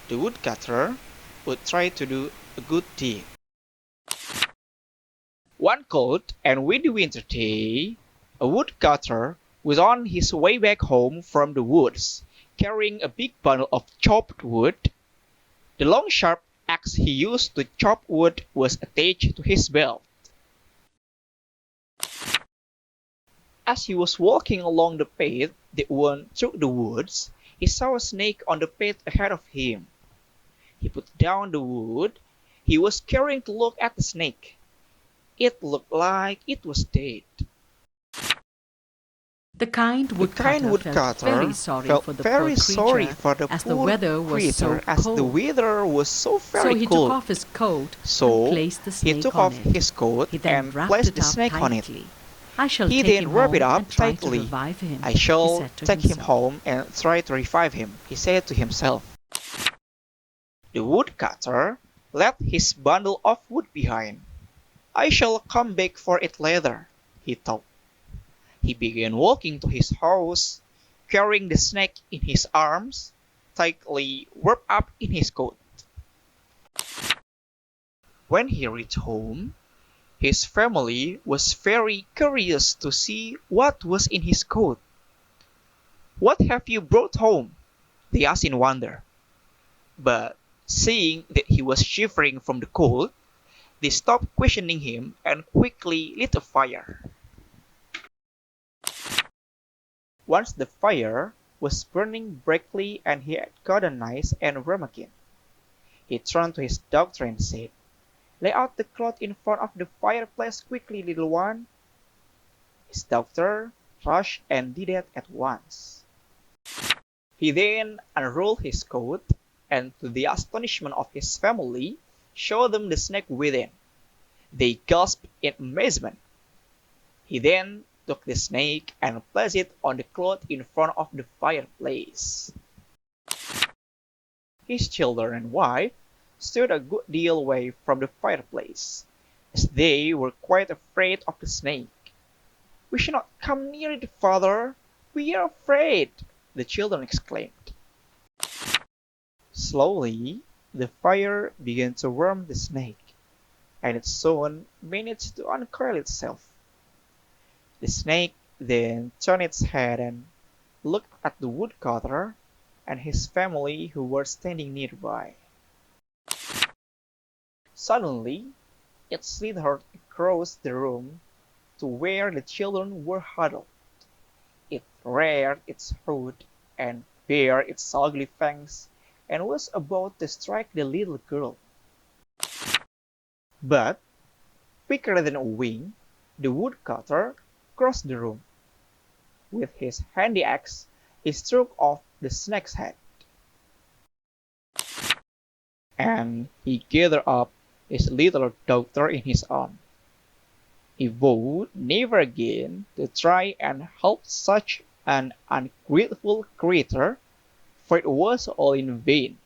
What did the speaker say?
The woodcutter would try to do a good deed. One cold and windy winter day, a woodcutter was on his way back home from the woods, carrying a big bundle of chopped wood. The long sharp axe he used to chop wood was attached to his belt. As he was walking along the path that went through the woods, he saw a snake on the path ahead of him. He put down the wood he was carrying to look at the snake. It looked like it was dead. The kind woodcutter felt very sorry felt for the very poor sorry creature, for the as poor the weather was so creature, as the cold. weather was so So very he cold. took off his coat So and placed the he snake took on off it. his coat He then and wrapped placed it the up snake on it. tightly. I shall He take then him wrapped it home up and try to tightly. revive him, I he shall said to take him himself. home and try to revive him, he said to himself. The woodcutter left his bundle of wood behind. I shall come back for it later, he thought. He began walking to his house, carrying the snake in his arms, tightly wrapped up in his coat. When he reached home, his family was very curious to see what was in his coat. "What have you brought home?" they asked in wonder. But seeing that he was shivering from the cold, they stopped questioning him and quickly lit a fire. Once the fire was burning brightly and he had got a nice and warm again, he turned to his daughter and said, "Lay out the cloth in front of the fireplace quickly, little one." His daughter rushed and did it at once. He then unrolled his coat and, to the astonishment of his family, showed them the snake within. They gasped in amazement. He then took the snake and placed it on the cloth in front of the fireplace. His children and wife stood a good deal away from the fireplace, as they were quite afraid of the snake. "We shall not come near it, father. We are afraid," the children exclaimed. Slowly, the fire began to warm the snake, and it soon managed to uncoil itself. The snake then turned its head and looked at the woodcutter and his family who were standing nearby. Suddenly, it slithered across the room to where the children were huddled. It reared its head and bared its ugly fangs and was about to strike the little girl. But, quicker than a wing, the woodcutter crossed the room. With his handy axe, he struck off the snake's head. And he gathered up his little daughter in his arms. He vowed never again to try and help such an ungrateful creature, for it was all in vain.